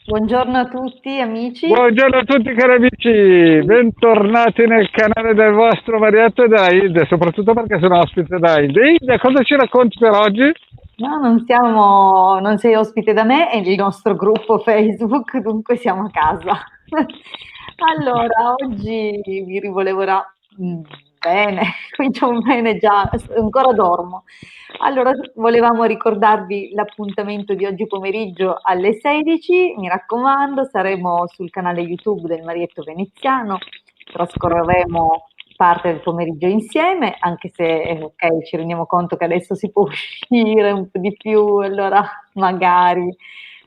Buongiorno a tutti amici. Buongiorno a tutti cari amici, bentornati nel canale del vostro Marietto e della Hilde, soprattutto perché sono ospite da Hilde. Hilde, cosa ci racconti per oggi? No, non sei ospite da me, è il nostro gruppo Facebook, dunque siamo a casa. Allora, oggi vi rivolevo bene, cominciamo bene già, ancora dormo. Allora, volevamo ricordarvi l'appuntamento di oggi pomeriggio alle 16, mi raccomando, saremo sul canale YouTube del Marietto Veneziano, trascorreremo parte del pomeriggio insieme, anche se ok, ci rendiamo conto che adesso si può uscire un po' di più, allora magari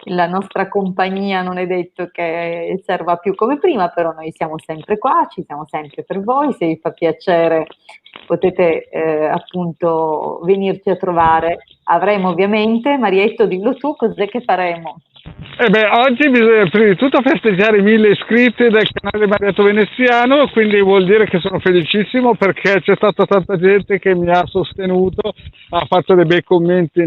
la nostra compagnia non è detto che serva più come prima, però noi siamo sempre qua, ci siamo sempre per voi, se vi fa piacere potete appunto venirci a trovare. Avremo ovviamente, Marietto, dillo tu, cos'è che faremo? Oggi bisogna prima di tutto festeggiare i 1000 iscritti del canale Marietto Veneziano, quindi vuol dire che sono felicissimo perché c'è stata tanta gente che mi ha sostenuto, ha fatto dei bei commenti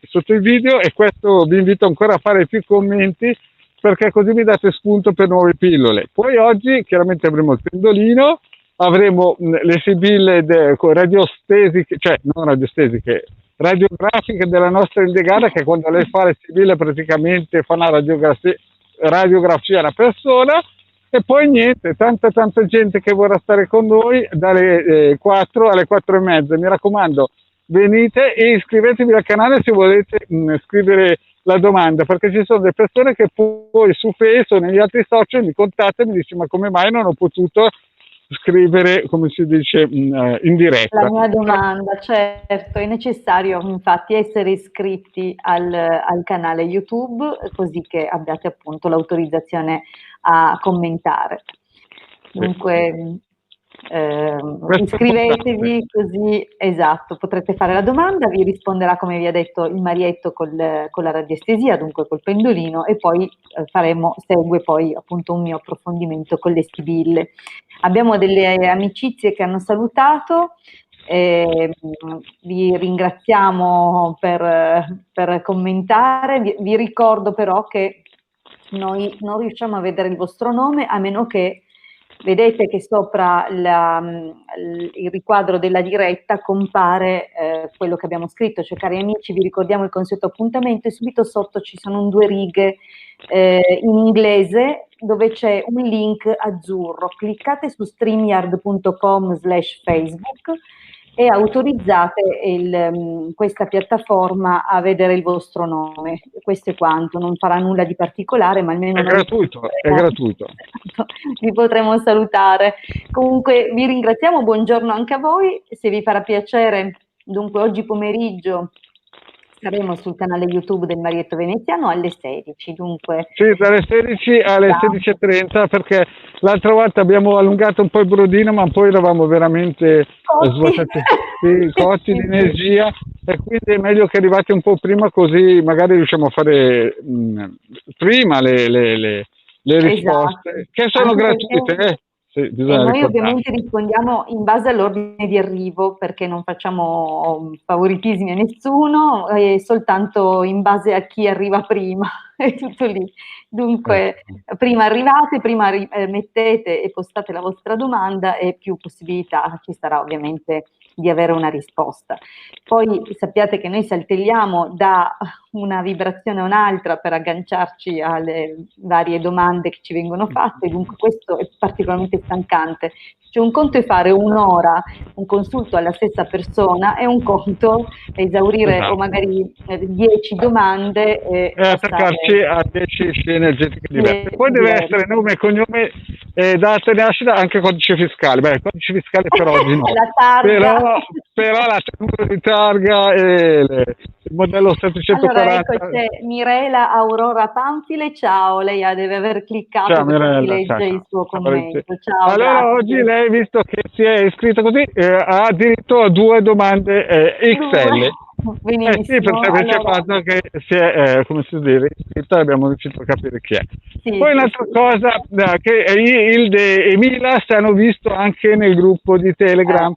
sotto i video e questo vi invito ancora a fare più commenti perché così mi date spunto per nuove pillole. Poi oggi chiaramente avremo il pendolino, avremo le sibille radiostesiche, cioè non radiostesiche, radiografiche della nostra indegata, che quando lei fa le sibille praticamente fa una radiografia alla persona. E poi niente, tanta gente che vorrà stare con noi dalle 4 alle 4 e mezza. Mi raccomando, venite e iscrivetevi al canale se volete scrivere la domanda, perché ci sono delle persone che poi su Facebook o negli altri social mi contattano e mi dicono ma come mai non ho potuto scrivere, come si dice, in La diretta. mia domanda, certo, è necessario infatti essere iscritti al canale YouTube così che abbiate appunto l'autorizzazione a commentare. Dunque, Questo è importante. iscrivetevi così, esatto, potrete fare la domanda, vi risponderà come vi ha detto il Marietto con la radiestesia, dunque col pendolino, e poi segue poi appunto un mio approfondimento con le sibille. Abbiamo delle amicizie che hanno salutato, eh, vi ringraziamo per commentare, vi ricordo però che noi non riusciamo a vedere il vostro nome a meno che vedete che sopra il riquadro della diretta compare quello che abbiamo scritto, cioè cari amici vi ricordiamo il consueto appuntamento e subito sotto ci sono 2 righe in inglese dove c'è un link azzurro, cliccate su streamyard.com/facebook e autorizzate questa piattaforma a vedere il vostro nome. Questo è quanto, non farà nulla di particolare, ma almeno È noi gratuito, è gratuito. vi potremo salutare. Comunque vi ringraziamo, buongiorno anche a voi, se vi farà piacere, dunque oggi pomeriggio saremo sul canale YouTube del Marietto Veneziano alle 16, dunque Sì, dalle 16 alle 16:30 perché l'altra volta abbiamo allungato un po' il brodino, ma poi eravamo veramente cotti. svuotati, sì, cotti di Sì, sì. energia e quindi è meglio che arrivate un po' prima così magari riusciamo a fare prima le Esatto, risposte, che sono anche perché gratuite, sì, e bisogna noi ricordare. ovviamente rispondiamo in base all'ordine di arrivo, perché non facciamo favoritismi a nessuno, soltanto in base a chi arriva prima, è tutto lì. Dunque, prima arrivate, prima mettete e postate la vostra domanda e più possibilità ci sarà ovviamente di avere una risposta. Poi sappiate che noi saltelliamo da una vibrazione a un'altra per agganciarci alle varie domande che ci vengono fatte, dunque questo è particolarmente stancante. Cioè un conto è fare un'ora un consulto alla stessa persona e un conto è esaurire o Esatto. magari 10 domande e E passare attaccarci a 10 scie energetiche diverse. Poi deve essere diverse. nome e cognome, data di nascita, anche codice fiscale. Beh, il codice fiscale per oggi no. La targa. Però la numero di targa e il modello Allora, ecco, 740. c'è Mirela Aurora Panfile, ciao, lei deve aver cliccato Ciao perché si Mirella, ciao legge il ciao. suo Ciao, Renzi. commento. Ciao, Allora oggi grazie. lei, visto che si è iscritta così, ha diritto a 2 domande XL. 2, Sì, per benissimo. il semplice Allora, fatto che si è, come si dice, iscritta e abbiamo riuscito a capire chi è. sì, Poi sì, un'altra sì. cosa che Ilde e Mila si hanno visto anche nel gruppo di Eh, Telegram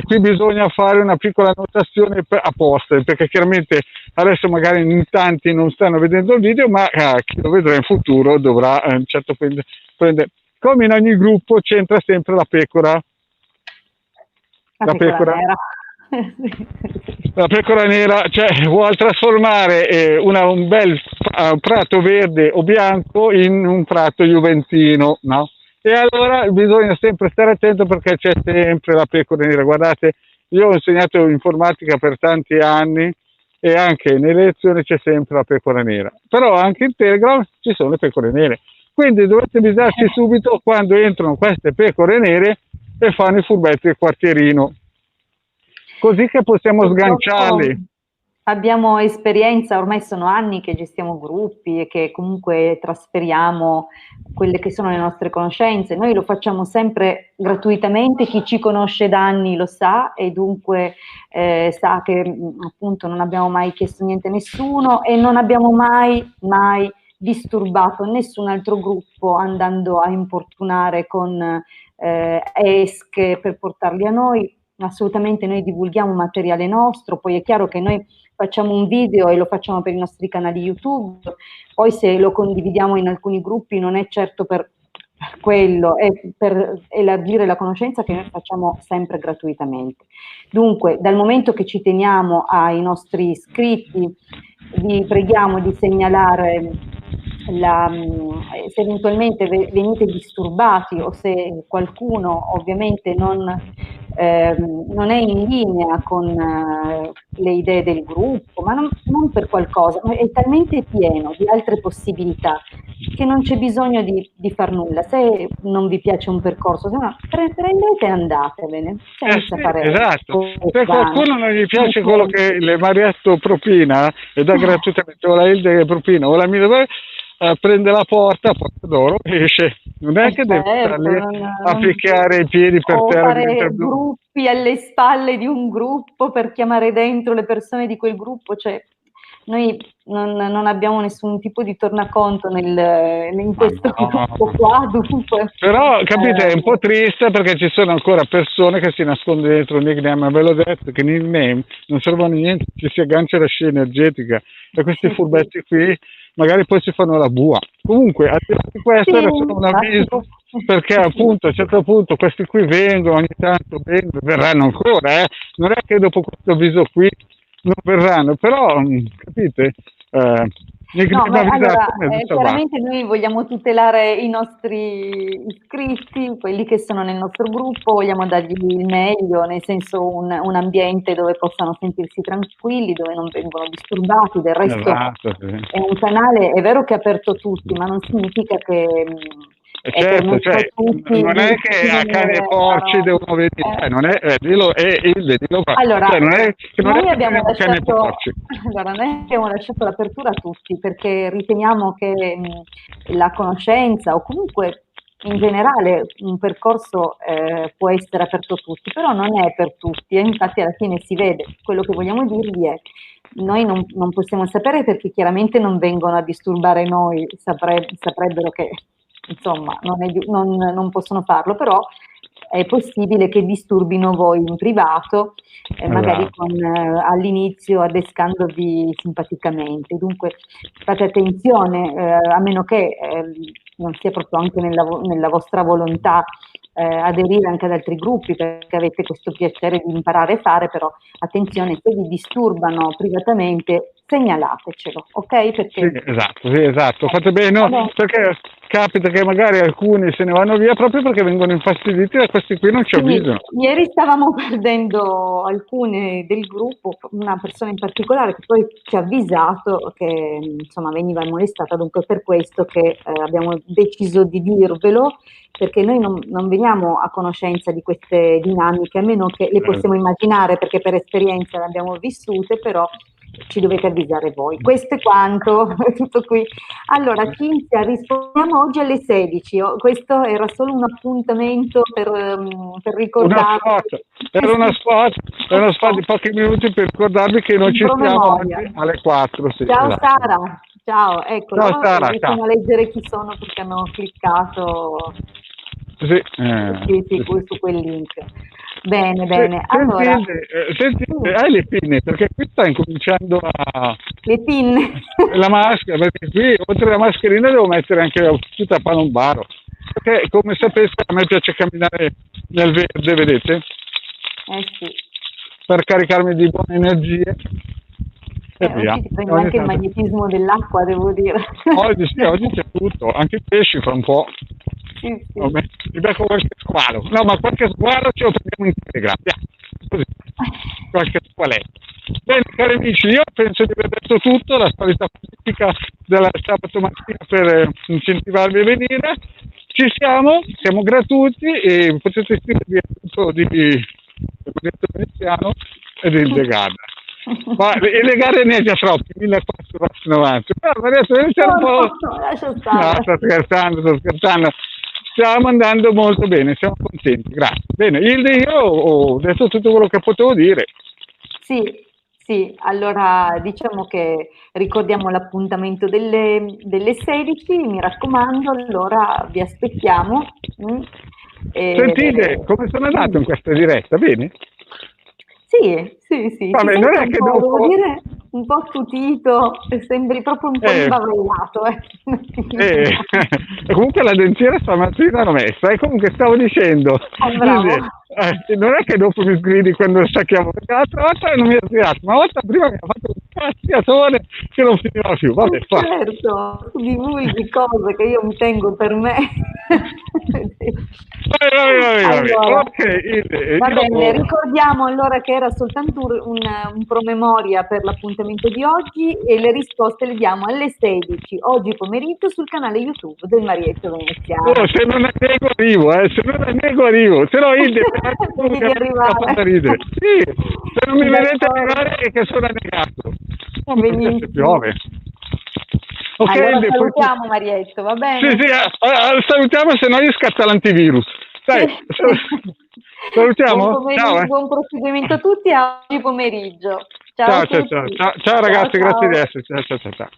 qui bisogna fare una piccola annotazione apposta, perché chiaramente adesso magari in tanti non stanno vedendo il video, ma chi lo vedrà in futuro dovrà certo prendere. Come in ogni gruppo c'entra sempre la pecora. La pecora nera. La pecora nera, cioè vuole trasformare un bel prato verde o bianco in un prato juventino, no? E allora bisogna sempre stare attento perché c'è sempre la pecora nera. Guardate, io ho insegnato informatica per tanti anni e anche nelle lezioni c'è sempre la pecora nera. Però anche in Telegram ci sono le pecore nere. Quindi dovete avvisarci subito quando entrano queste pecore nere e fanno i furbetti del quartierino. Così che possiamo sganciarli. Abbiamo esperienza, ormai sono anni che gestiamo gruppi e che comunque trasferiamo quelle che sono le nostre conoscenze. Noi lo facciamo sempre gratuitamente, chi ci conosce da anni lo sa e dunque sa che appunto non abbiamo mai chiesto niente a nessuno e non abbiamo mai disturbato nessun altro gruppo andando a importunare con esche per portarli a noi. Assolutamente noi divulghiamo materiale nostro, poi è chiaro che noi facciamo un video e lo facciamo per i nostri canali YouTube, poi se lo condividiamo in alcuni gruppi non è certo per quello, è per elargire la conoscenza che noi facciamo sempre gratuitamente. Dunque, dal momento che ci teniamo ai nostri iscritti, vi preghiamo di segnalare se eventualmente venite disturbati o se qualcuno ovviamente non è in linea con le idee del gruppo, ma non per qualcosa, è talmente pieno di altre possibilità che non c'è bisogno di far nulla. Se non vi piace un percorso, se no, prendete e andatevene, senza fare... Esatto, se qualcuno non gli piace quello che le Marietto propina e dà gratuitamente o la Hilde che propina o la mia prende la porta d'oro e esce, non è che deve stare lì a picchiare i piedi per terra, fare gruppi alle spalle di un gruppo per chiamare dentro le persone di quel gruppo, cioè noi non abbiamo nessun tipo di tornaconto in questo gruppo qua, dunque. Però capite, è un po' triste perché ci sono ancora persone che si nascondono dietro il nickname, ve l'ho detto che nickname non servono a niente, ci si aggancia alla scia energetica e questi furbetti qui magari poi si fanno la bua. Comunque, a questo era solo un avviso, perché appunto a un certo punto questi qui vengono, ogni tanto verranno ancora, non è che dopo questo avviso qui non verranno, però capite? No, allora, chiaramente noi vogliamo tutelare i nostri iscritti, quelli che sono nel nostro gruppo, vogliamo dargli il meglio, nel senso un ambiente dove possano sentirsi tranquilli, dove non vengono disturbati. Del resto è un canale, è vero che è aperto a tutti, ma non significa che certo, cioè, non è che a cani e porci devono venire, non è, dillo qua. Allora, cioè, non è che noi abbiamo lasciato l'apertura a tutti perché riteniamo che la conoscenza o comunque in generale un percorso può essere aperto a tutti, però non è per tutti e infatti alla fine si vede. Quello che vogliamo dirvi è noi non possiamo sapere perché chiaramente non vengono a disturbare noi, saprebbero che insomma non possono farlo, però è possibile che disturbino voi in privato, magari all'inizio adescandovi simpaticamente. Dunque fate attenzione, a meno che non sia proprio anche nella vostra volontà aderire anche ad altri gruppi perché avete questo piacere di imparare a fare, però attenzione, se vi disturbano privatamente segnalatecelo, ok? Perché... Sì, esatto, fate bene, no? Perché capita che magari alcuni se ne vanno via proprio perché vengono infastiditi e questi qui non ci avvisano. Ieri stavamo perdendo alcune del gruppo, una persona in particolare che poi ci ha avvisato che insomma veniva molestata, dunque per questo che abbiamo deciso di dirvelo, perché noi non veniamo a conoscenza di queste dinamiche, a meno che le possiamo immaginare perché per esperienza le abbiamo vissute, però ci dovete avvisare voi. Questo è quanto, tutto qui. Allora, Cinzia, rispondiamo oggi alle 16. Questo era solo un appuntamento per ricordarvi. Era una spot di pochi minuti per ricordarvi che noi ci siamo alle 4. Sì, ciao Sara, ciao, ecco, ciao, Sara, riescono a leggere chi sono perché hanno cliccato su quel link. Bene, bene. Allora, Senti, hai le pinne, perché qui sta incominciando le pinne. la maschera, perché qui oltre alla mascherina devo mettere anche la tuta a palombaro, perché come sapete a me piace camminare nel verde, vedete, Sì. per caricarmi di buone energie e via. Oggi ti prendi Ogni anche il tanto. magnetismo dell'acqua, devo dire. Oggi sì, oggi c'è tutto, anche i pesci fra un po'. Sì, sì. Vabbè, mi becco qualche squalo. No, ma qualche squalo ce lo prendiamo in Telegram. Via. Così. Qualche squaletto. Bene, cari amici, io penso di aver detto tutto, la solita politica della sabato mattina per incentivarvi a venire. Ci siamo gratuiti e potete iscrivervi al gruppo di Marietto Veneziano e del The Garden. Ma e le gare ne ha già troppi, 1490. Però Marietto Veneziano un po'. No, lascia No, stare. sto scherzando. Stiamo andando molto bene, siamo contenti, grazie. Bene, io ho detto tutto quello che potevo dire. Sì, sì, allora diciamo che ricordiamo l'appuntamento delle 16, mi raccomando, allora vi aspettiamo. Sentite, come sono andato in questa diretta? Bene? Sì, sì, sì, si Vabbè, non sente è un che po', devo dopo. dire, un po' tutito, e sembri proprio un po' Eh, imbavagliato, eh, comunque la dentiera stamattina l'ho messa e comunque stavo dicendo, bravo. non è che dopo mi sgridi quando stacchiamo, perché l'altra volta non mi è sgridato, ma la volta prima mi ha fatto un cazziatore che non finiva più, vabbè, fa. Certo, tu divulghi cose che io mi tengo per me. Vabbè. Allora, Ok, va bene, ricordiamo allora che era soltanto un promemoria per l'appuntamento di oggi e le risposte le diamo alle 16 oggi pomeriggio sul canale YouTube del Marietto Veneziano. se non la nego arrivo, se no Ide Devi che arrivare. fa ridere. Sì, se non mi vedete D'accordo. arrivare è che sono annegato. Non perché se Benissimo. piove. Ok, Allora Ide, poi salutiamo Marietto, va bene? sì, salutiamo, se no gli scatta l'antivirus. Dai, salutiamo? Ciao, Buon proseguimento a tutti e a oggi pomeriggio. Ciao a ciao, tutti. ciao, ragazzi, grazie di Ciao. esserci. Ciao.